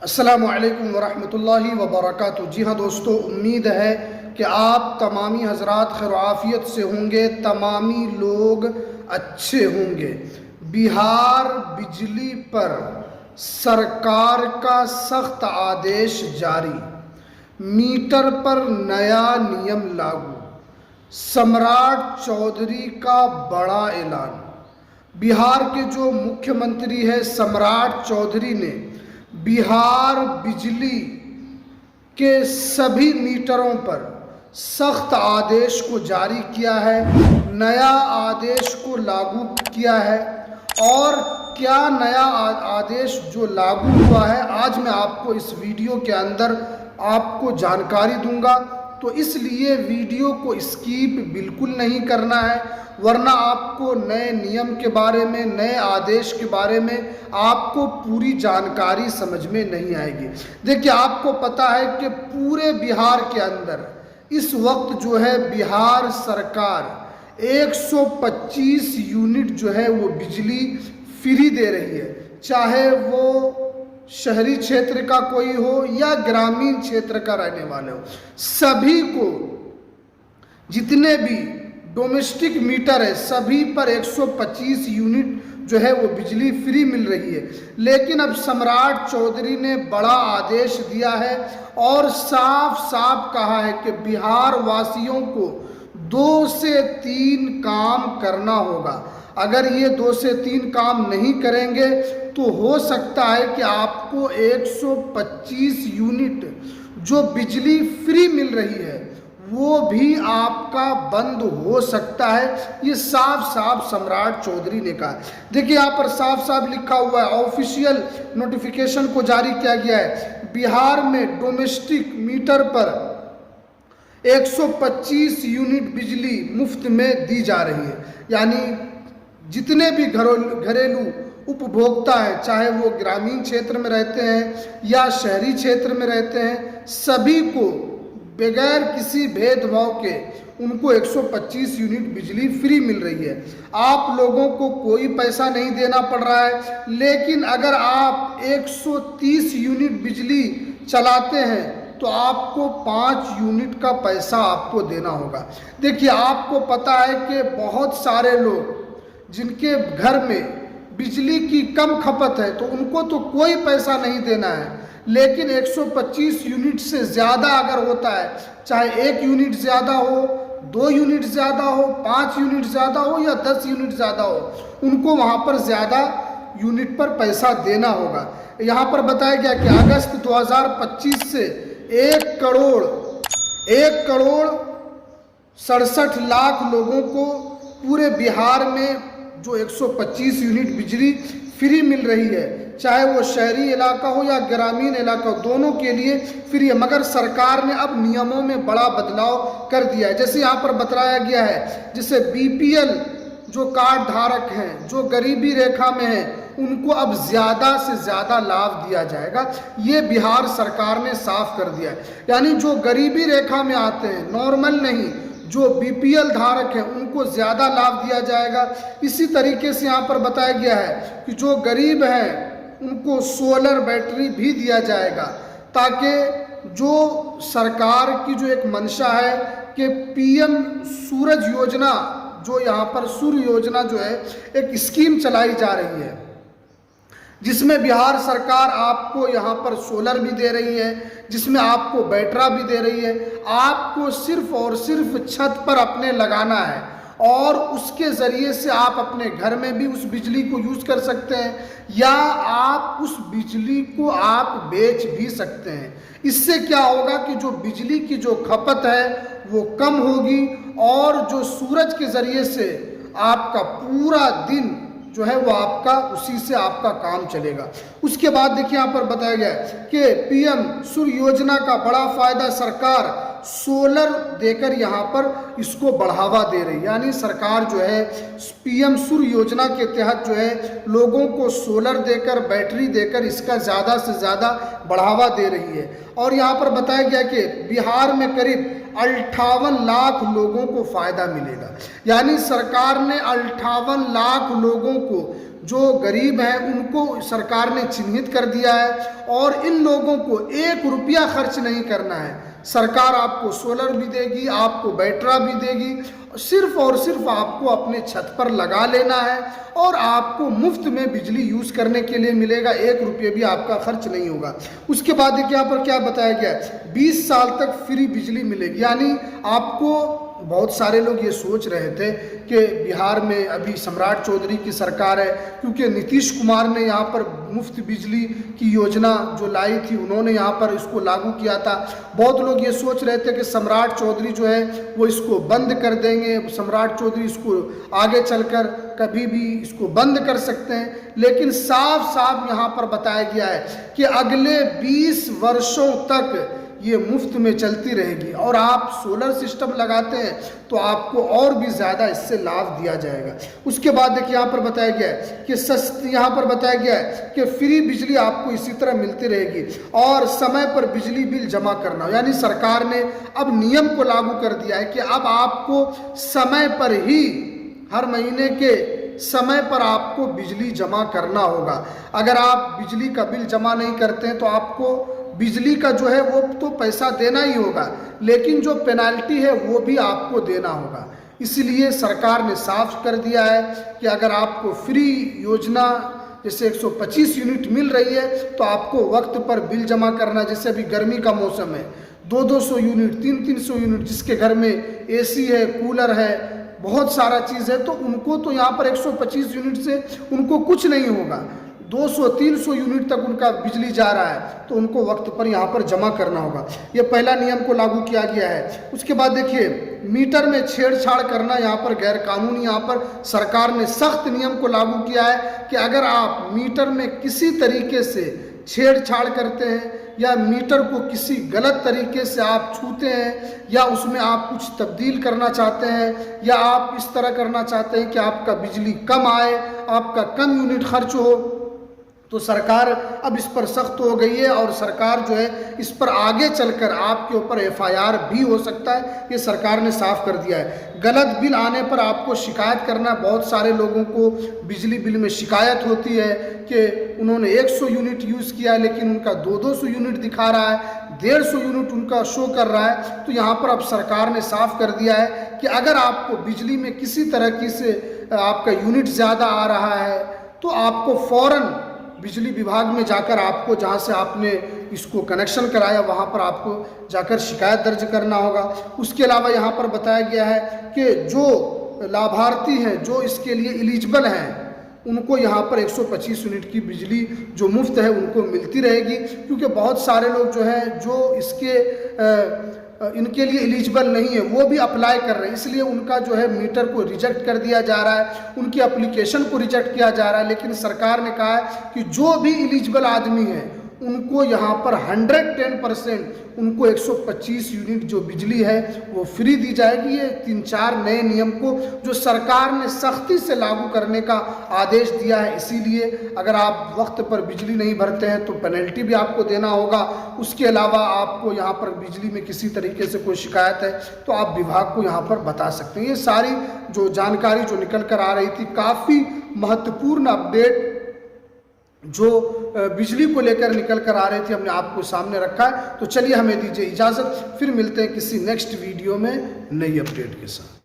अस्सलामु अलैकुम वरहमतुल्लाहि वबरकातुहू। जी हाँ दोस्तों, उम्मीद है कि आप तमामी हजरात खैर आफियत से होंगे, तमामी लोग अच्छे होंगे। बिहार बिजली पर सरकार का सख्त आदेश जारी, मीटर पर नया नियम लागू, सम्राट चौधरी का बड़ा ऐलान। बिहार के जो मुख्यमंत्री है सम्राट चौधरी ने बिहार बिजली के सभी मीटरों पर सख्त आदेश को जारी किया है, नया आदेश को लागू किया है। और क्या नया आदेश जो लागू हुआ है, आज मैं आपको इस वीडियो के अंदर आपको जानकारी दूंगा। तो इसलिए वीडियो को स्किप बिल्कुल नहीं करना है, वरना आपको नए नियम के बारे में, नए आदेश के बारे में आपको पूरी जानकारी समझ में नहीं आएगी। देखिए, आपको पता है कि पूरे बिहार के अंदर इस वक्त जो है बिहार सरकार 125 यूनिट जो है वो बिजली फ्री दे रही है, चाहे वो शहरी क्षेत्र का कोई हो या ग्रामीण क्षेत्र का रहने वाले हो। सभी को, जितने भी डोमेस्टिक मीटर है, सभी पर 125 यूनिट जो है वो बिजली फ्री मिल रही है। लेकिन अब सम्राट चौधरी ने बड़ा आदेश दिया है और साफ साफ कहा है कि बिहार वासियों को 2 से 3 काम करना होगा। अगर ये 2 से 3 काम नहीं करेंगे तो हो सकता है कि आपको 125 यूनिट जो बिजली फ्री मिल रही है वो भी आपका बंद हो सकता है। ये साफ साफ सम्राट चौधरी ने कहा। देखिए, यहाँ पर साफ साफ लिखा हुआ है, ऑफिशियल नोटिफिकेशन को जारी किया गया है। बिहार में डोमेस्टिक मीटर पर 125 यूनिट बिजली मुफ्त में दी जा रही है। यानी जितने भी घरेलू उपभोक्ता हैं, चाहे वो ग्रामीण क्षेत्र में रहते हैं या शहरी क्षेत्र में रहते हैं, सभी को बगैर किसी भेदभाव के उनको 125 यूनिट बिजली फ्री मिल रही है। आप लोगों को कोई पैसा नहीं देना पड़ रहा है। लेकिन अगर आप 130 यूनिट बिजली चलाते हैं तो आपको 5 यूनिट का पैसा आपको देना होगा। देखिए, आपको पता है कि बहुत सारे लोग जिनके घर में बिजली की कम खपत है तो उनको तो कोई पैसा नहीं देना है, लेकिन 125 यूनिट से ज़्यादा अगर होता है, चाहे 1 यूनिट ज़्यादा हो, 2 यूनिट ज़्यादा हो, 5 यूनिट ज़्यादा हो या 10 यूनिट ज़्यादा हो, उनको वहाँ पर ज़्यादा यूनिट पर पैसा देना होगा। यहाँ पर बताया गया कि अगस्त 2025 से 1 करोड़ 67 लाख लोगों को पूरे बिहार में जो 125 यूनिट बिजली फ्री मिल रही है, चाहे वो शहरी इलाका हो या ग्रामीण इलाका हो, दोनों के लिए फ्री है। मगर सरकार ने अब नियमों में बड़ा बदलाव कर दिया है। जैसे यहाँ पर बताया गया है, जैसे बीपीएल जो कार्ड धारक हैं, जो गरीबी रेखा में हैं, उनको अब ज़्यादा से ज़्यादा लाभ दिया जाएगा। ये बिहार सरकार ने साफ कर दिया है। यानी जो गरीबी रेखा में आते हैं, नॉर्मल नहीं, जो बीपीएल धारक हैं, उनको ज़्यादा लाभ दिया जाएगा। इसी तरीके से यहाँ पर बताया गया है कि जो गरीब हैं उनको सोलर बैटरी भी दिया जाएगा, ताकि जो सरकार की जो एक मंशा है कि पीएम सूरज योजना, जो यहाँ पर सूर्य योजना जो है एक स्कीम चलाई जा रही है, जिसमें बिहार सरकार आपको यहाँ पर सोलर भी दे रही है, जिसमें आपको बैटरा भी दे रही है। आपको सिर्फ और सिर्फ छत पर अपने लगाना है और उसके ज़रिए से आप अपने घर में भी उस बिजली को यूज़ कर सकते हैं, या आप उस बिजली को आप बेच भी सकते हैं। इससे क्या होगा कि जो बिजली की जो खपत है वो कम होगी और जो सूरज के ज़रिए से आपका पूरा दिन जो है वो आपका, उसी से आपका काम चलेगा। उसके बाद देखिए, यहाँ पर बताया गया है कि पीएम सूर्य योजना का बड़ा फायदा, सरकार सोलर देकर यहाँ पर इसको बढ़ावा दे रही है। यानी सरकार जो है पीएम सूर्य योजना के तहत जो है लोगों को सोलर देकर, बैटरी देकर इसका ज़्यादा से ज़्यादा बढ़ावा दे रही है। और यहाँ पर बताया गया कि बिहार में करीब 58 लाख लोगों को फ़ायदा मिलेगा। यानी सरकार ने 58 लाख लोगों को जो गरीब हैं उनको सरकार ने चिन्हित कर दिया है और इन लोगों को 1 रुपया खर्च नहीं करना है। सरकार आपको सोलर भी देगी, आपको बैटरा भी देगी, सिर्फ और सिर्फ आपको अपने छत पर लगा लेना है और आपको मुफ्त में बिजली यूज़ करने के लिए मिलेगा। 1 रुपये भी आपका खर्च नहीं होगा। उसके बाद देखिए यहाँ पर क्या बताया गया है, 20 साल तक फ्री बिजली मिलेगी। यानी आपको, बहुत सारे लोग ये सोच रहे थे कि बिहार में अभी सम्राट चौधरी की सरकार है, क्योंकि नीतीश कुमार ने यहाँ पर मुफ्त बिजली की योजना जो लाई थी, उन्होंने यहाँ पर इसको लागू किया था। बहुत लोग ये सोच रहे थे कि सम्राट चौधरी जो है वो इसको बंद कर देंगे, सम्राट चौधरी इसको आगे चलकर कभी भी इसको बंद कर सकते हैं। लेकिन साफ साफ यहाँ पर बताया गया है कि अगले 20 वर्षों तक ये मुफ्त में चलती रहेगी और आप सोलर सिस्टम लगाते हैं तो आपको और भी ज़्यादा इससे लाभ दिया जाएगा। उसके बाद देखिए यहाँ पर बताया गया है कि सस्ती, यहाँ पर बताया गया है कि फ्री बिजली आपको इसी तरह मिलती रहेगी और समय पर बिजली बिल जमा करना। यानी सरकार ने अब नियम को लागू कर दिया है कि अब आपको समय पर ही, हर महीने के समय पर आपको बिजली जमा करना होगा। अगर आप बिजली का बिल जमा नहीं करते हैं तो आपको बिजली का जो है वो तो पैसा देना ही होगा, लेकिन जो पेनाल्टी है वो भी आपको देना होगा। इसलिए सरकार ने साफ कर दिया है कि अगर आपको फ्री योजना जैसे 125 यूनिट मिल रही है तो आपको वक्त पर बिल जमा करना। जैसे अभी गर्मी का मौसम है, 200-200 यूनिट, 300-300 यूनिट, जिसके घर में एसी है, कूलर है, बहुत सारा चीज़ है, तो उनको तो यहाँ पर 125 यूनिट से उनको कुछ नहीं होगा। 200-300 यूनिट तक उनका बिजली जा रहा है तो उनको वक्त पर यहाँ पर जमा करना होगा। ये पहला नियम को लागू किया गया है। उसके बाद देखिए, मीटर में छेड़छाड़ करना यहाँ पर गैर कानूनी, यहाँ पर सरकार ने सख्त नियम को लागू किया है कि अगर आप मीटर में किसी तरीके से छेड़छाड़ करते हैं या मीटर को किसी गलत तरीके से आप छूते हैं या उसमें आप कुछ तब्दील करना चाहते हैं या आप इस तरह करना चाहते हैं कि आपका बिजली कम आए, आपका कम यूनिट खर्च हो, तो सरकार अब इस पर सख्त हो गई है और सरकार जो है इस पर आगे चलकर आपके ऊपर FIR भी हो सकता है। ये सरकार ने साफ कर दिया है। गलत बिल आने पर आपको शिकायत करना। बहुत सारे लोगों को बिजली बिल में शिकायत होती है कि उन्होंने 100 यूनिट यूज़ किया लेकिन उनका 200 यूनिट दिखा रहा है, 150 यूनिट उनका शो कर रहा है। तो यहाँ पर अब सरकार ने साफ कर दिया है कि अगर आपको बिजली में किसी तरह की से आपका यूनिट ज़्यादा आ रहा है तो आपको फ़ौरन बिजली विभाग में जाकर, आपको जहाँ से आपने इसको कनेक्शन कराया वहाँ पर आपको जाकर शिकायत दर्ज करना होगा। उसके अलावा यहाँ पर बताया गया है कि जो लाभार्थी हैं, जो इसके लिए एलिजिबल हैं, उनको यहाँ पर 125 यूनिट की बिजली जो मुफ्त है उनको मिलती रहेगी। क्योंकि बहुत सारे लोग जो हैं जो इसके इनके लिए एलिजिबल नहीं है वो भी अप्लाई कर रहे हैं, इसलिए उनका जो है मीटर को रिजेक्ट कर दिया जा रहा है, उनकी एप्लीकेशन को रिजेक्ट किया जा रहा है। लेकिन सरकार ने कहा है कि जो भी एलिजिबल आदमी है उनको यहाँ पर 110% उनको 125 यूनिट जो बिजली है वो फ्री दी जाएगी। ये 3-4 नए नियम को जो सरकार ने सख्ती से लागू करने का आदेश दिया है। इसीलिए अगर आप वक्त पर बिजली नहीं भरते हैं तो पेनल्टी भी आपको देना होगा। उसके अलावा आपको यहाँ पर बिजली में किसी तरीके से कोई शिकायत है तो आप विभाग को यहाँ पर बता सकते हैं। ये सारी जो जानकारी जो निकल कर आ रही थी, काफ़ी महत्वपूर्ण अपडेट जो बिजली को लेकर निकल कर आ रहे थे, हमने आपको सामने रखा है। तो चलिए हमें दीजिए इजाज़त, फिर मिलते हैं किसी नेक्स्ट वीडियो में नई अपडेट के साथ।